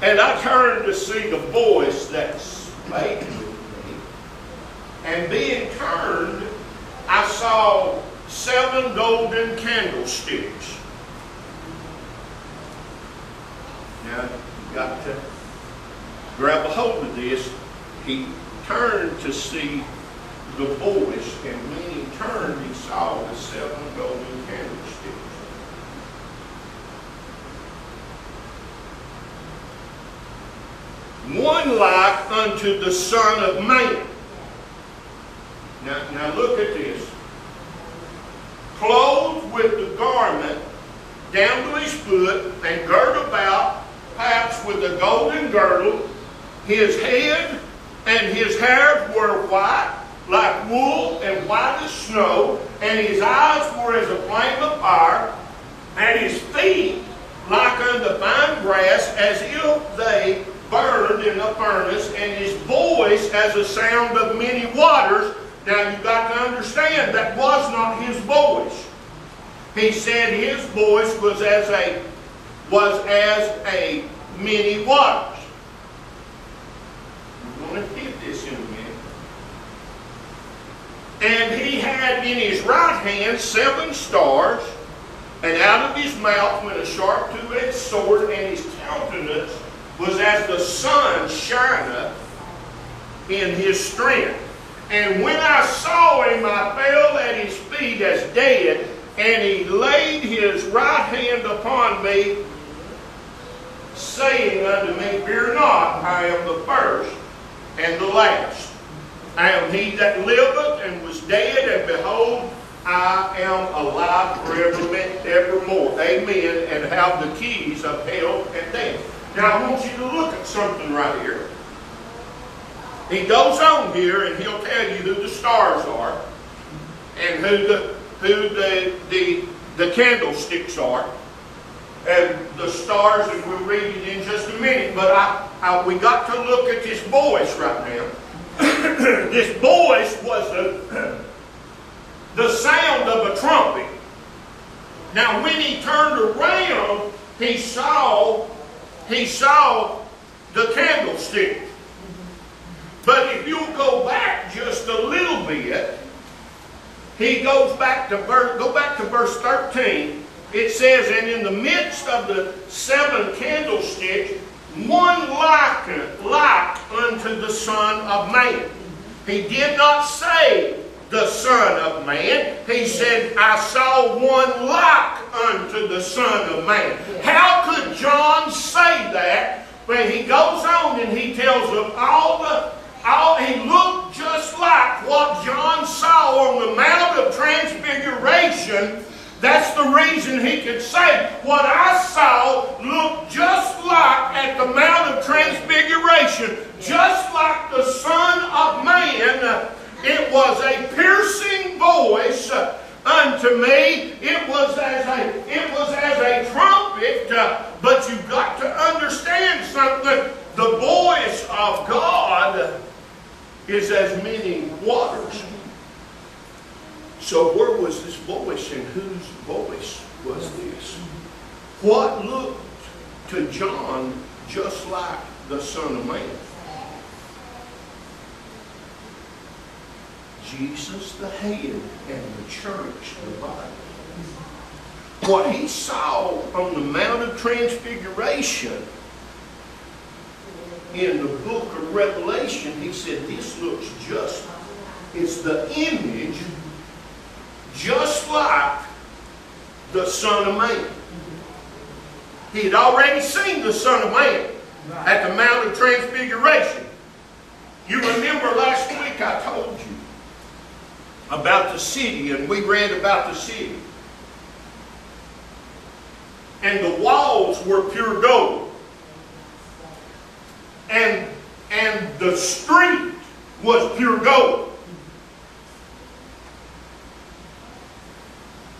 And I turned to see the voice that spake with me. And being turned, I saw 7 golden candlesticks. Now, you got to grab a hold of this. He turned to see the voice, and when he turned, he saw the 7 golden candlesticks. One like unto the Son of Man. Now look at this. Clothed with the garment down to his foot, and girt about, perhaps with a golden girdle. His head and his hair were white, like wool, and white as snow, and his eyes were as a flame of fire, and his feet like unto fine brass, as if they burned in a furnace, and his voice as a sound of many waters. Now you've got to understand, that was not his voice. He said his voice was as a many waters. We're going to hit this in a minute. And he had in his right hand 7 stars, and out of his mouth went a sharp 2-edged sword, and his countenance was as the sun shineth in his strength. And when I saw him, I fell at his feet as dead, and he laid his right hand upon me, saying unto me, Fear not, I am the first and the last. I am he that liveth and was dead, and behold, I am alive forevermore. Amen. And have the keys of hell and death. Now I want you to look at something right here. He goes on here and he'll tell you who the stars are and who the candlesticks are. And the stars, and we'll read it in just a minute, but we got to look at this voice right now. This voice was the sound of a trumpet. Now when he turned around, he saw the candlestick. But if you'll go back just a little bit, he goes back to verse 13. It says, And in the midst of the 7 candlesticks, one like unto the Son of Man. He did not say the Son of Man. He said, I saw one like unto the Son of Man. How could John say that when he goes on and he tells of he looked just like what John saw on the Mount of Transfiguration? That's the reason he could say, what I saw looked just like at the Mount of Transfiguration, just like the Son of Man. It was a piercing voice unto me. It was as a trumpet, but you've got to understand something. The voice of God is as many waters. So where was this voice, and whose voice was this? What looked to John just like the Son of Man? Jesus the head and the church the body. What he saw on the Mount of Transfiguration in the book of Revelation, he said this looks just, it's the image just like the Son of Man. He had already seen the Son of Man at the Mount of Transfiguration. You remember last week I told you about the city, and we read about the city. And the walls were pure gold. And the street was pure gold.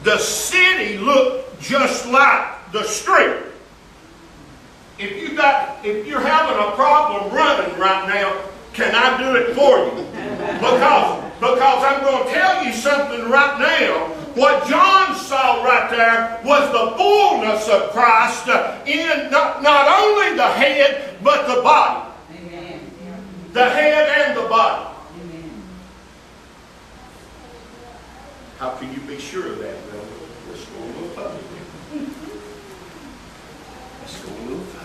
The city looked just like the street. If you're having a problem running right now, can I do it for you? Because I'm going to tell you something right now. What John saw right there was the fullness of Christ in not only the the head, but the body. Amen. The head and the body. Amen. How can you be sure of that? Well, let's go a little further. Let's go a little further.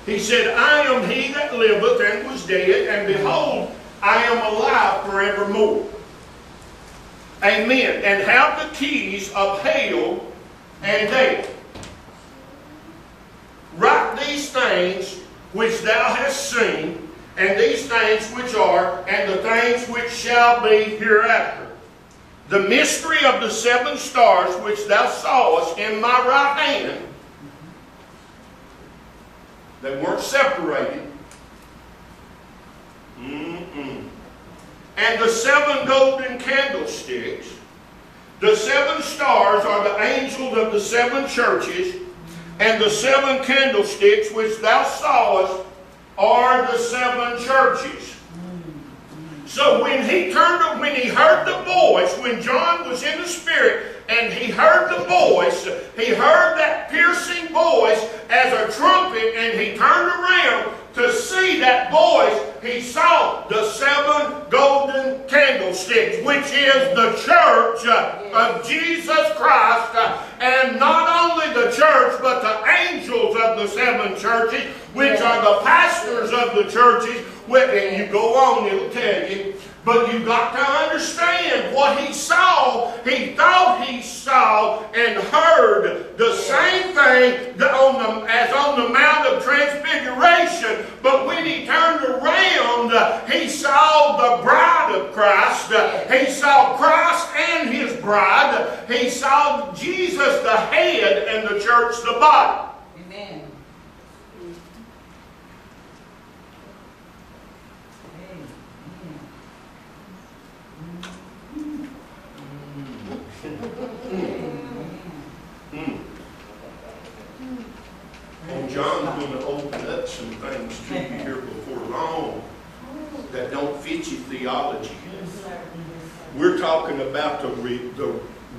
He said, I am he that liveth and was dead, and behold, I am alive forevermore. Amen. And have the keys of hell and death. Write these things which thou hast seen, and these things which are, and the things which shall be hereafter. The mystery of the 7 stars which thou sawest in my right hand. They weren't separated. And the 7 golden candlesticks. The 7 stars are the angels of the 7 churches, and the 7 candlesticks which thou sawest are the 7 churches. So when he heard the voice, when John was in the Spirit, and he heard the voice, he heard that piercing voice as a trumpet, and he turned around to see that voice, he saw the 7 golden candlesticks, which is the church of Jesus Christ. And not only the church, but the angels of the 7 churches, which are the pastors of the churches. And you go on, it'll tell you. But you got to understand what he saw. He thought he saw and heard the same thing as on the Mount of Transfiguration. But when he turned around, he saw the bride of Christ. He saw Christ and his bride. He saw Jesus the head and the church the body. Amen. And John's going to open up some things to you here before long that don't fit your theology. We're talking about the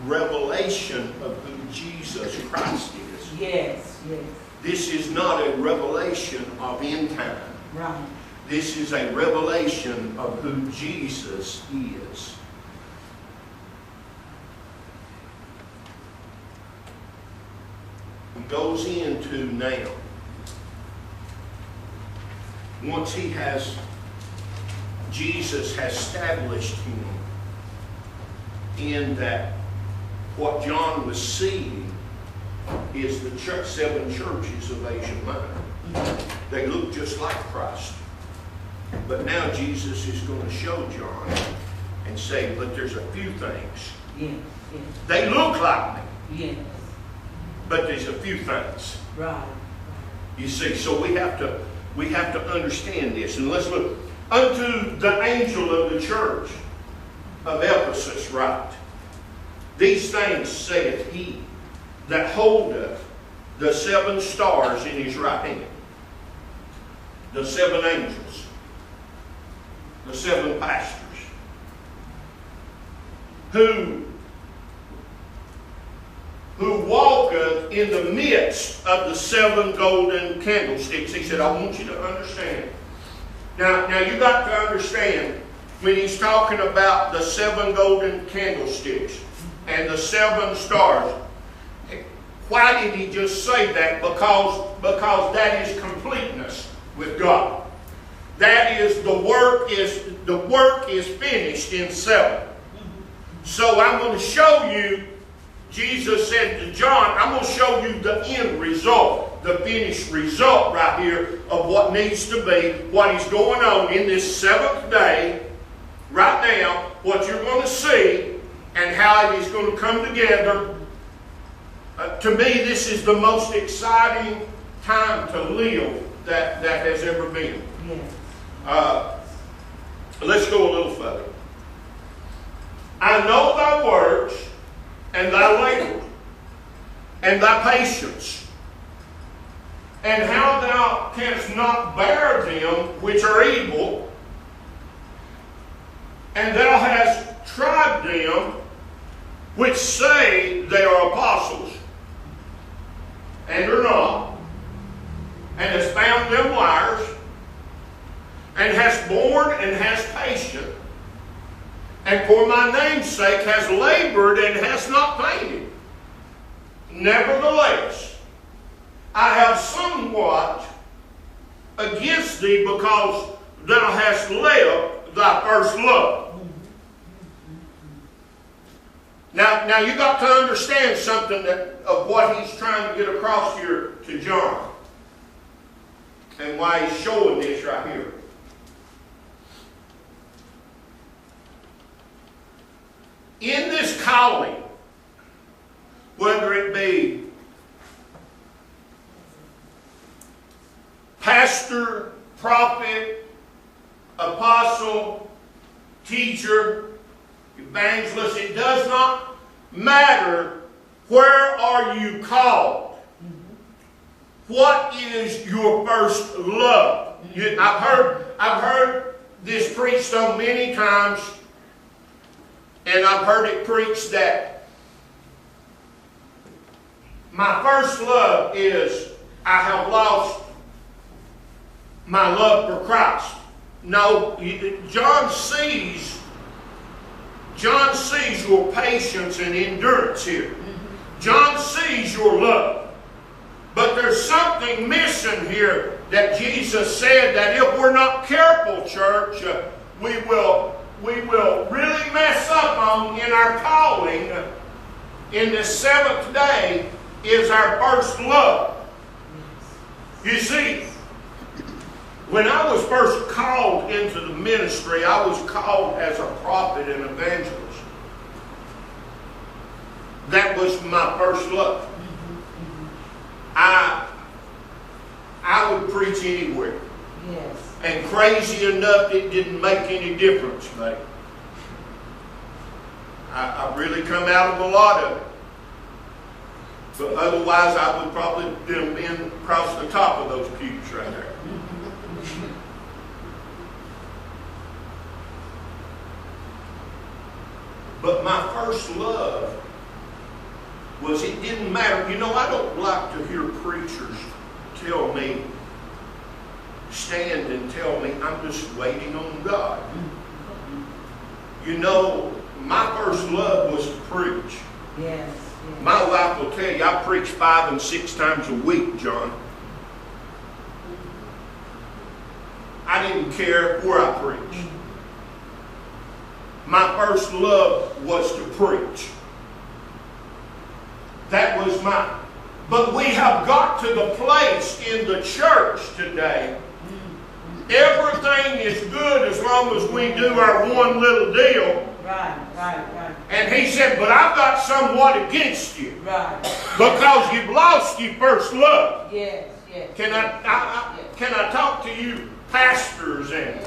revelation of who Jesus Christ is. Yes, yes. This is not a revelation of end time. Right. This is a revelation of who Jesus is. He goes into now. Once Jesus has established him in that what John was seeing is the 7 churches of Asia Minor. They look just like Christ. But now Jesus is going to show John and say, but there's a few things. Yes, yes. They look like me. Yes. But there's a few things. Right. You see, so we have to understand this. And let's look. Unto the angel of the church of Ephesus write, these things saith he that holdeth the 7 stars in his right hand. The 7 angels. The 7 pastors. Who walketh in the midst of the 7 golden candlesticks. He said, I want you to understand. Now you got to understand, when he's talking about the 7 golden candlesticks and the 7 stars, why did he just say that? Because that is completeness with God. That is, the work is finished in self. So I'm going to show you, Jesus said to John, I'm going to show you the end result, the finished result right here of what needs to be, what is going on in this 7th day, right now, what you're going to see, and how it is going to come together. To me, this is the most exciting time to live that has ever been. Yes. Let's go a little further. I know thy works, and thy labor, and thy patience, and how thou canst not bear them which are evil, and thou hast tried them which say they are apostles, and are not, and has found them liars, and has borne and has patience, and for my name's sake has labored and has not fainted. Nevertheless, I have somewhat against thee, because thou hast left thy first love. Now you got to understand something of what he's trying to get across here to John, and why he's showing this right here. In this calling, whether it be pastor, prophet, apostle, teacher, evangelist, it does not matter where are you called. What is your first love? I've heard this preached so many times, and I've heard it preached that my first love is I have lost my love for Christ. No, John sees your patience and endurance here. John sees your love. But there's something missing here that Jesus said that if we're not careful, church, we will really mess up on in our calling. In the seventh day is our first love. You see, when I was first called into the ministry, I was called as a prophet and evangelist. That was my first love. I would preach anywhere. Yes. And crazy enough, it didn't make any difference, mate. I've really come out of a lot of it. But otherwise, I would probably have been across the top of those pews right there. But my first love was, it didn't matter. You know, I don't like to hear preachers tell me, stand and tell me, I'm just waiting on God. You know, my first love was to preach. Yes. My wife will tell you, I preach 5 and 6 times a week, John. I didn't care where I preached. My first love was to preach. That was mine. But we have got to the place in the church today, everything is good as long as we do our one little deal. Right. And he said, but I've got somewhat against you. Right. Because you've lost your first love. Yes. Can I talk to you pastors and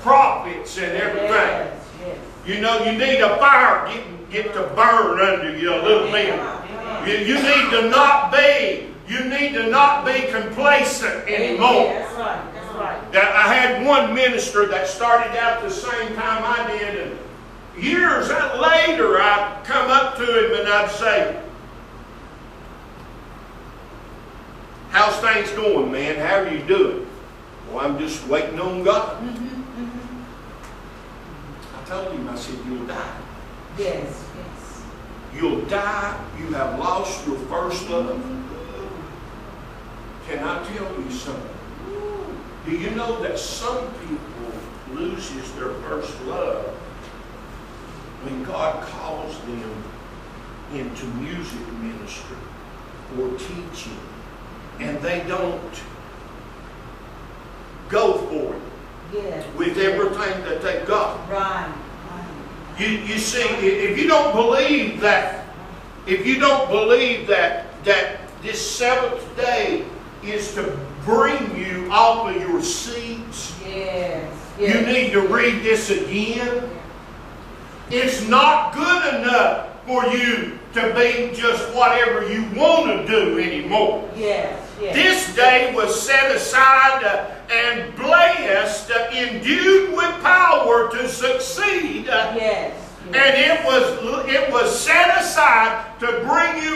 prophets and everything? Yes. You know, you need a fire get to burn under you a little bit. You need to not be complacent anymore. That's right. I had one minister that started out the same time I did, and years later I'd come up to him and I'd say, how's things going, man? How are you doing? Well, I'm just waiting on God. I told him, I said, you'll die. Yes. You'll die. You have lost your first love. Can I tell you something? Do you know that some people loses their first love when God calls them into music ministry or teaching, and they don't go for it with everything that they've got? Right. You see, if you don't believe that this seventh day is to bring you off of your seats, you need to read this again. It's not good enough for you to be just whatever you want to do anymore. This day was set aside and blessed, endued with power to succeed. And it was set aside